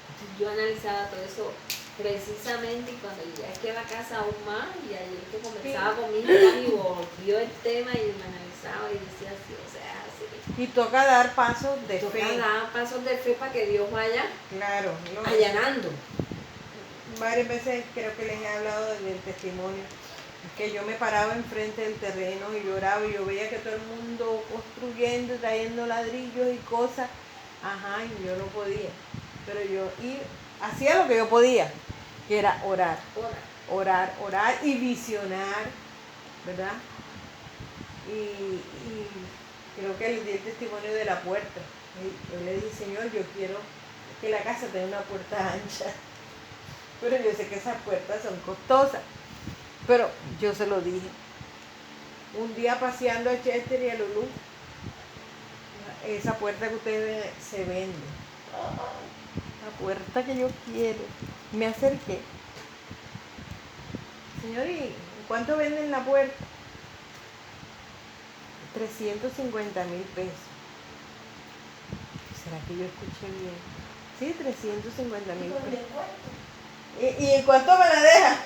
Entonces yo analizaba todo eso precisamente y cuando llegué aquí a la casa aún más, y ayer que conversaba con mi hija y volvió el tema y me analizaba y decía así, o sea, así. Y toca dar pasos de Toca fe. dar pasos de fe para que Dios vaya Claro. allanando. Varias veces creo que les he hablado del testimonio. Que yo me paraba enfrente del terreno y lloraba y yo veía que todo el mundo construyendo, trayendo ladrillos y cosas. Ajá, y yo no podía. Pero yo hacía lo que yo podía, que era orar. Orar y visionar, ¿verdad? Y creo que le di el testimonio de la puerta. Y yo le dije, Señor, yo quiero que la casa tenga una puerta ancha. Pero yo sé que esas puertas son costosas. Pero yo se lo dije. Un día paseando a Chester y a Lulú, esa puerta que ustedes ven se vende. La puerta que yo quiero. Me acerqué. Señor, ¿y cuánto venden la puerta? 350,000 pesos. ¿Será que yo escuché bien? Sí, 350,000 pesos. ¿Y en cuánto me la deja?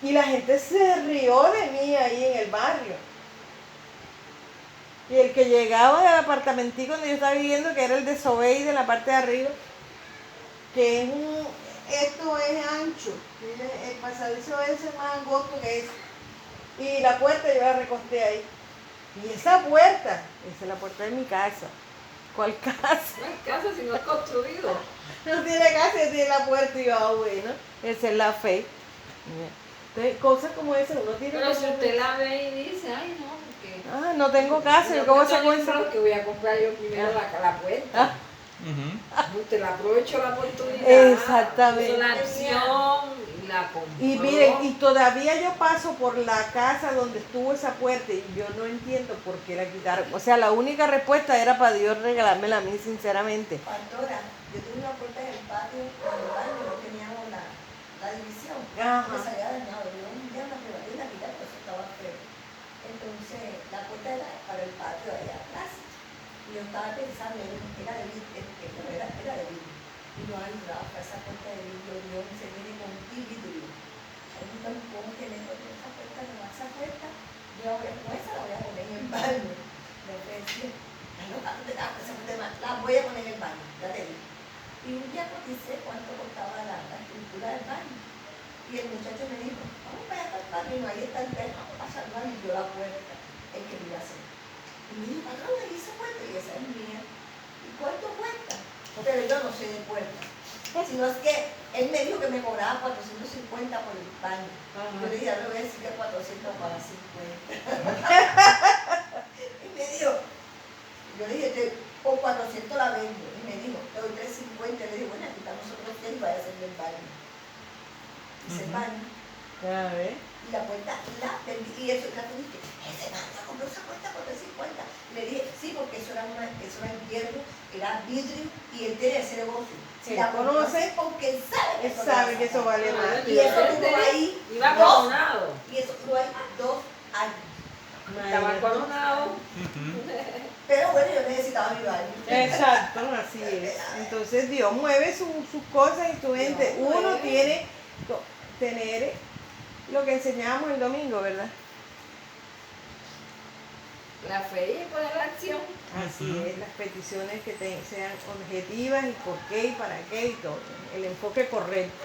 Y la gente se rió de mí ahí en el barrio. Y el que llegaba del apartamentico donde yo estaba viviendo, que era el de Sobey de la parte de arriba, que es esto es ancho, el pasadizo ese es más angosto que ese. Y la puerta yo la recosté ahí. Y esa puerta, esa es la puerta de mi casa. ¿Cuál casa? No hay casa si no es construido. No tiene casa, tiene la puerta y yo, bueno, esa es la fe. Entonces, cosas como esa uno tiene Pero que si usted la ve y dice, ay no, porque no tengo casa, ¿yo cómo se cuenta? Que voy a comprar yo primero la puerta. Usted la aprovechó la oportunidad. Exactamente. Hizo la acción y la compró. Y miren, y todavía yo paso por la casa donde estuvo esa puerta y yo no entiendo por qué la quitaron. O sea, la única respuesta era para Dios regalármela a mí, sinceramente. Pastora, yo tuve una puerta en el patio, en el baño, no teníamos la división. Ajá. Me salía dañado. Yo un día me preparé y la quité porque eso estaba feo. Entonces, la puerta era para el patio de allá atrás. Y yo estaba pensando, era de vidrio, era de vidrio. Y yo, ay, Rafa, esa puerta de vidrio, Dios, se viene con un vidrio. ¿Cómo que le doy esa puerta? No, esa puerta, yo la voy a poner, la voy a poner en el baño. Le decía, la voy a poner en el baño, ya te digo. Y un día coticé cuánto costaba la estructura del baño. Y el muchacho me dijo, vamos para allá al baño, ahí está el perro, vamos a pasar al baño. Y yo la puerta, el que me iba a hacer. Y me dijo, patrón, le hice puerta, y esa es mía. ¿Y cuánto cuesta? Pero yo no sé de puerta. Sino es que él me dijo que me cobraba 450 por el baño. Yo le dije, ahora le voy a decir que 400 para 50. Y me dijo, yo le dije, por 400 la vendo. Y me dijo, te doy 350. Y le dije, bueno, aquí estamos nosotros 100 y vaya a hacer el baño. Hice el baño. A ver. Y la puerta la vendí. Y eso, la dije, ese man ya compró esa puerta por 350. Le dije, sí, porque eso era hierro, era vidrio y él tiene ese negocio. Sí, la conoce porque él sabe que, que eso vale más. Y eso duró ahí. Iba coronado. Y eso duró ahí 2 años. Estaba coronado. Pero bueno, yo necesitaba mi baño. Exacto, así es. Entonces Dios mueve sus cosas y su gente. Dios Uno mueve. tiene que tener lo que enseñamos el domingo, ¿verdad? La fe y poner la acción. Así es, las peticiones que sean objetivas y por qué y para qué y todo. El enfoque correcto.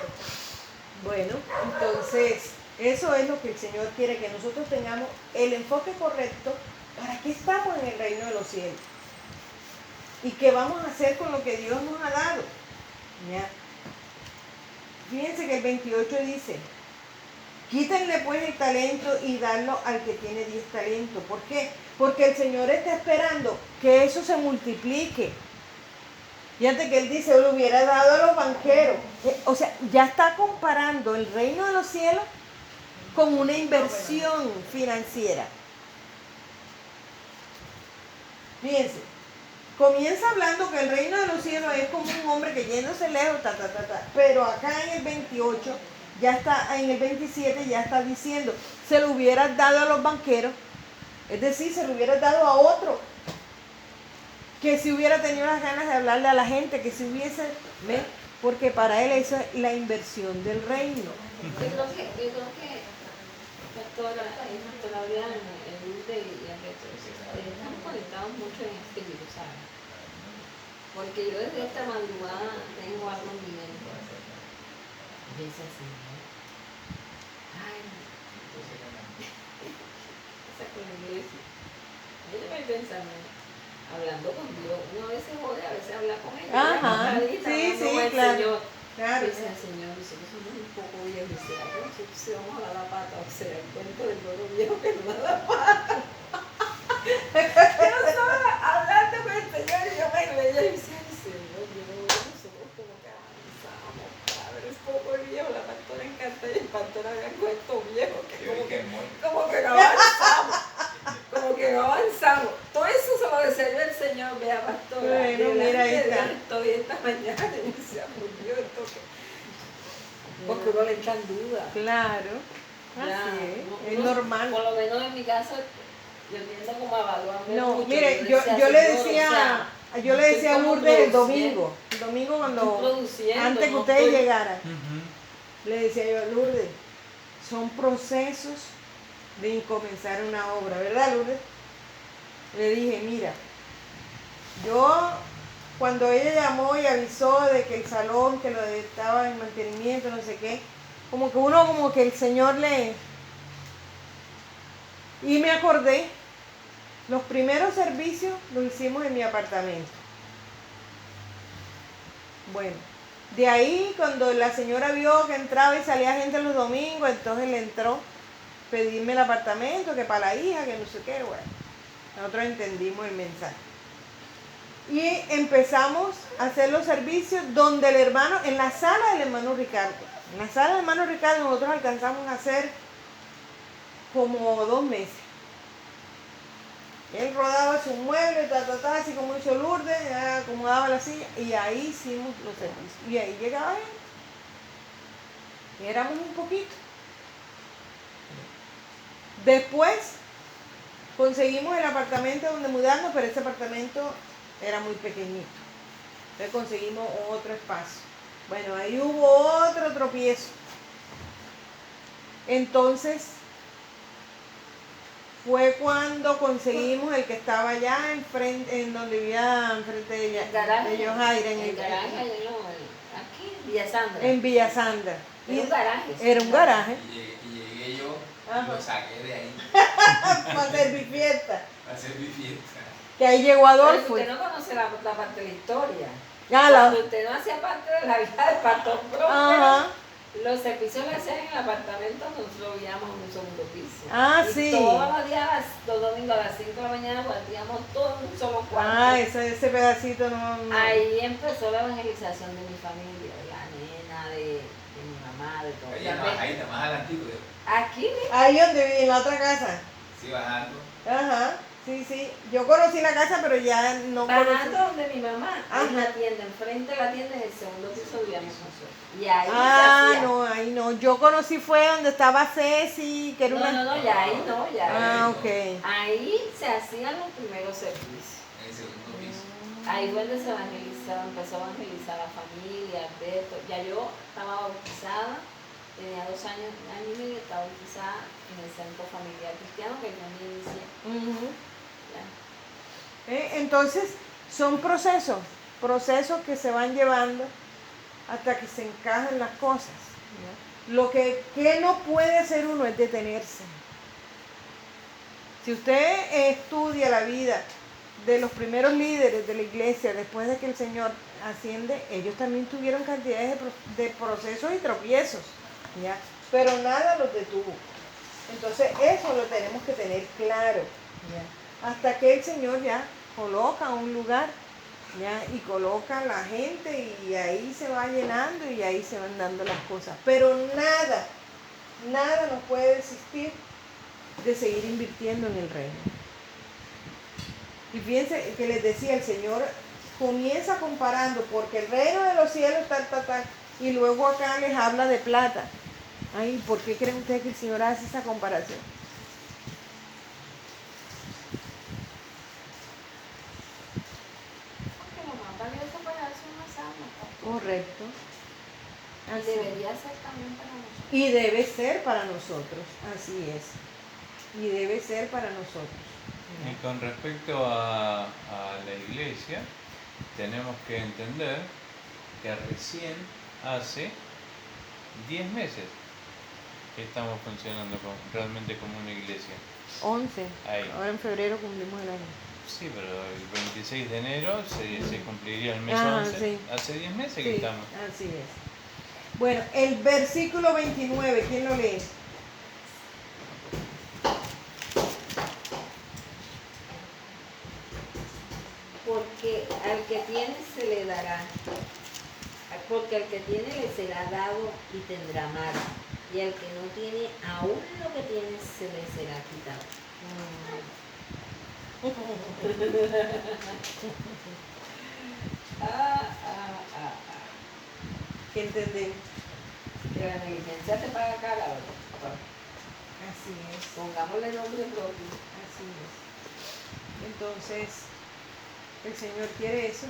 Bueno, entonces, eso es lo que el Señor quiere, que nosotros tengamos el enfoque correcto. ¿Para qué estamos en el reino de los cielos? ¿Y qué vamos a hacer con lo que Dios nos ha dado? ¿Ya? Fíjense que el 28 dice, quítenle pues el talento y darlo al que tiene 10 talentos. ¿Por qué? Porque el Señor está esperando que eso se multiplique. Fíjate que Él dice, lo hubiera dado a los banqueros. O sea, ya está comparando el reino de los cielos con una inversión financiera. Fíjense, comienza hablando que el reino de los cielos es como un hombre que yéndose lejos, pero acá en el 28, ya está, en el 27 ya está diciendo, se lo hubiera dado a los banqueros, es decir, se lo hubiera dado a otro, que si hubiera tenido las ganas de hablarle a la gente, que si hubiese, ¿ves? Porque para él eso es la inversión del reino. Yo creo que pastora Adriana, Lourdes y Alberto, estamos conectados mucho en este libro, ¿sabes? Porque yo desde esta madrugada tengo algo en mi mente. Dice así, ¿no? Ay, esa con la iglesia. Yo me pensando, hablando con Dios, uno a veces jode, a veces habla con él. Ajá, sí, claro. Claro. Dice el Señor, nosotros somos un poco viejos, y será que nosotros sí vamos a dar la pata, o sea, el cuento del loro viejo que no da la pata. Yo estaba hablando con el Señor y yo me reía y decía, Señor, nosotros como que avanzamos, padre, es poco viejo, la pastora encanta y el pastor había cuento viejo, que como que no avanzamos, como que no avanzamos. Todo eso se lo deseo el Señor, vea, pastora. Bueno, mira, ahí está. Estoy esta mañana y decía, por Dios, esto que... Porque uno le entra en duda. Claro, así es normal. Por lo menos en mi caso, yo tiendo como a evaluarme No, mucho. mire, yo le decía a Lourdes el domingo cuando, antes que ustedes llegaran, le decía yo, Lourdes, son procesos de comenzar una obra, ¿verdad, Lourdes? Le dije, mira, yo cuando ella llamó y avisó de que el salón, que lo estaba en mantenimiento, no sé qué, como que el Señor le... Y me acordé, los primeros servicios los hicimos en mi apartamento. Bueno, de ahí cuando la señora vio que entraba y salía gente los domingos, entonces le entró pedirme el apartamento, que para la hija, que no sé qué, bueno. Nosotros entendimos el mensaje. Y empezamos a hacer los servicios donde el hermano, en la sala del hermano Ricardo. En la sala del hermano Ricardo nosotros alcanzamos a hacer como 2 meses. Él rodaba su mueble, así como hizo Lourdes, acomodaba la silla y ahí hicimos los servicios. Y ahí llegaba él. Y éramos un poquito. Después conseguimos el apartamento donde mudarnos, pero ese apartamento era muy pequeñito. Entonces conseguimos otro espacio. Bueno, ahí hubo otro tropiezo. Entonces fue cuando conseguimos el que estaba allá enfrente, en donde vivía enfrente de ella, garaje, de Yojaira, en el garaje, aquí en Villa Sandra. En Villa Sandra. Era un garaje. Era un garaje. Y llegué yo y lo saqué de ahí. Para hacer mi fiesta. Para hacer mi fiesta. Que ahí llegó Adolfo. Pero usted no conoce la parte de la historia. Ya, Cuando usted no hacía parte de la vida del pastor Próspero, ajá. los servicios que hacían en el apartamento nosotros vivíamos en un segundo piso. Y Sí. todos los días, los domingos a las 5 de la mañana, guardíamos todo en un solo cuarto. Ese pedacito no. Ahí empezó la evangelización de mi familia, de la nena, de mi mamá, de todo. Ahí nada más adelante. Aquí, Ahí donde viví, en la otra casa. Sí, bajando. Ajá. Sí. Yo conocí la casa, pero ya no bajando conocí. donde mi mamá, hay Ajá. una tienda, enfrente de la tienda, en el segundo piso vivíamos nosotros. Y ahí se hacía. No, ahí no. Yo conocí fue donde estaba Ceci, que era una... No, ya ahí no, ya ahí. Ok. Ahí se hacían los primeros servicios. En el segundo piso. Ahí fue donde se evangelizaba, empezó a evangelizar la familia, Alberto. Ya yo estaba bautizada, tenía 2 años, año y medio, estaba bautizada en el centro familiar cristiano que yo me inicié. Entonces, son procesos que se van llevando hasta que se encajan las cosas. ¿Ya? Lo que no puede hacer uno es detenerse. Si usted estudia la vida de los primeros líderes de la iglesia, después de que el Señor asciende, ellos también tuvieron cantidades de procesos y tropiezos, ¿ya? Pero nada los detuvo. Entonces eso lo tenemos que tener claro, ¿ya? Hasta que el Señor ya coloca un lugar, ¿ya? Y coloca a la gente y ahí se va llenando y ahí se van dando las cosas. Pero nada nos puede desistir de seguir invirtiendo en el reino. Y fíjense que les decía, el Señor comienza comparando, porque el reino de los cielos tal, y luego acá les habla de plata. Ay, ¿por qué creen ustedes que el Señor hace esa comparación? Porque lo más valioso para eso no es alma. Correcto. Y debería ser también para nosotros. Y debe ser para nosotros, así es. Y debe ser para nosotros. Y con respecto a la iglesia, tenemos que entender que recién hace 10 meses que estamos funcionando realmente como una iglesia. 11. Ahí. Ahora en febrero cumplimos el año. Sí, pero el 26 de enero se cumpliría el mes 11. Sí. Hace 10 meses Sí, que estamos. así es. Bueno, el versículo 29, ¿quién lo lee? Porque al que tiene se le dará, porque al que tiene le será dado y tendrá más, y al que no tiene, aún lo que tiene se le será quitado. ¿Qué entendemos? Que la negligencia te paga cara, ¿verdad? Así es. Pongámosle nombre propio. Así es. Entonces, el Señor quiere eso,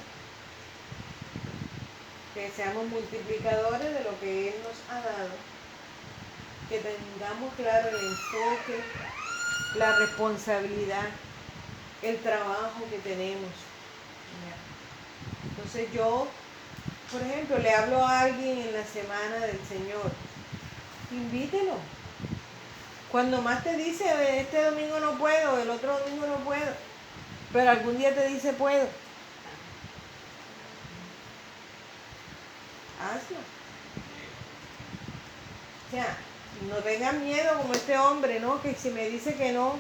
que seamos multiplicadores de lo que Él nos ha dado, que tengamos claro el enfoque, la responsabilidad, el trabajo que tenemos. Entonces yo, por ejemplo, le hablo a alguien en la semana del Señor, invítelo. Cuando más te dice, este domingo no puedo, el otro domingo no puedo, pero algún día te dice puedo. Hazlo. O sea, no tengas miedo como este hombre, ¿no? Que si me dice que no,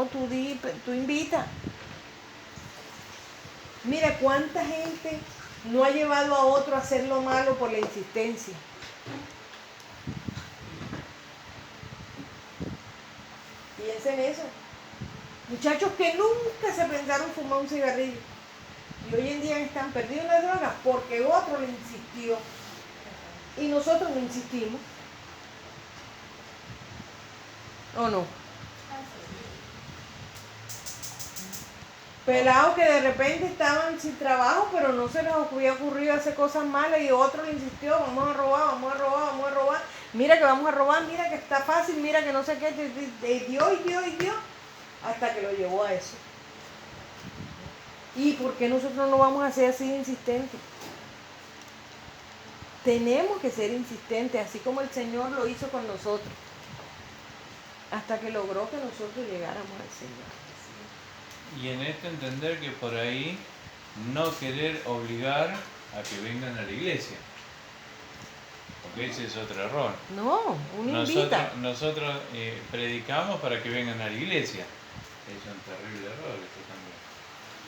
tú invita. Mira cuánta gente no ha llevado a otro a hacer lo malo por la insistencia. Piensen en eso. Muchachos que nunca se pensaron fumar un cigarrillo y hoy en día están perdidos en la droga porque otro le insistió y nosotros no insistimos. ¿O no? Pelados que de repente estaban sin trabajo, pero no se les había ocurrido hacer cosas malas y otro le insistió, vamos a robar. Mira que vamos a robar, mira que está fácil, mira que no sé qué, dio, hasta que lo llevó a eso. ¿Y por qué nosotros no vamos a ser así insistentes? Tenemos que ser insistentes, así como el Señor lo hizo con nosotros, hasta que logró que nosotros llegáramos al Señor. Y en esto entender que por ahí no querer obligar a que vengan a la iglesia. Porque ese es otro error. No, uno invita. Nosotros predicamos para que vengan a la iglesia. Es un terrible error eso también.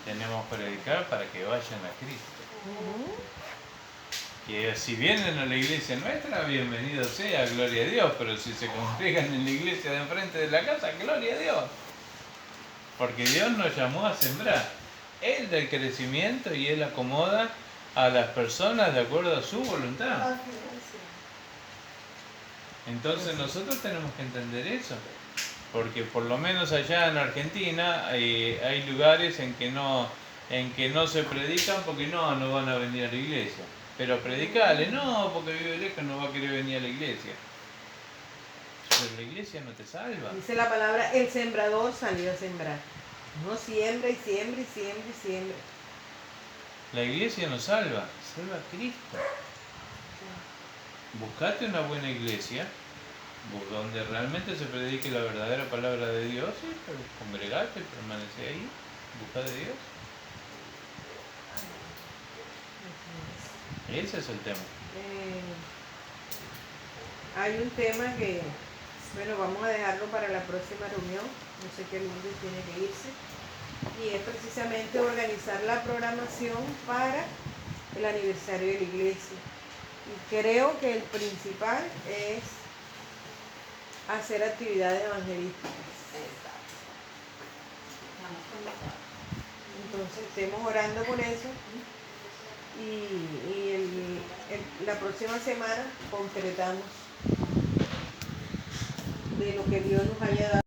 Tenemos que predicar para que vayan a Cristo. Que si vienen a la iglesia nuestra, bienvenido sea, gloria a Dios. Pero si se congregan en la iglesia de enfrente de la casa, gloria a Dios. Porque Dios nos llamó a sembrar. Él da el crecimiento y Él acomoda a las personas de acuerdo a su voluntad. Entonces nosotros tenemos que entender eso. Porque por lo menos allá en Argentina hay lugares en que no se predican porque no van a venir a la iglesia. Pero predicale, no, porque vive lejos, no va a querer venir a la iglesia. Pero la iglesia no te salva. Dice la palabra, el sembrador salió a sembrar. Uno siembra y siembra y siembra y siembra. La iglesia no salva, salva a Cristo. Buscate una buena iglesia donde realmente se predique la verdadera palabra de Dios y congregate, permanece ahí, busca de Dios. Ese es el tema. Hay un tema que, bueno, vamos a dejarlo para la próxima reunión. No sé qué Lourdes tiene que irse. Y es precisamente organizar la programación para el aniversario de la iglesia. Y creo que el principal es hacer actividades evangelísticas. Entonces estemos orando por eso y la próxima semana concretamos de lo que Dios nos haya dado.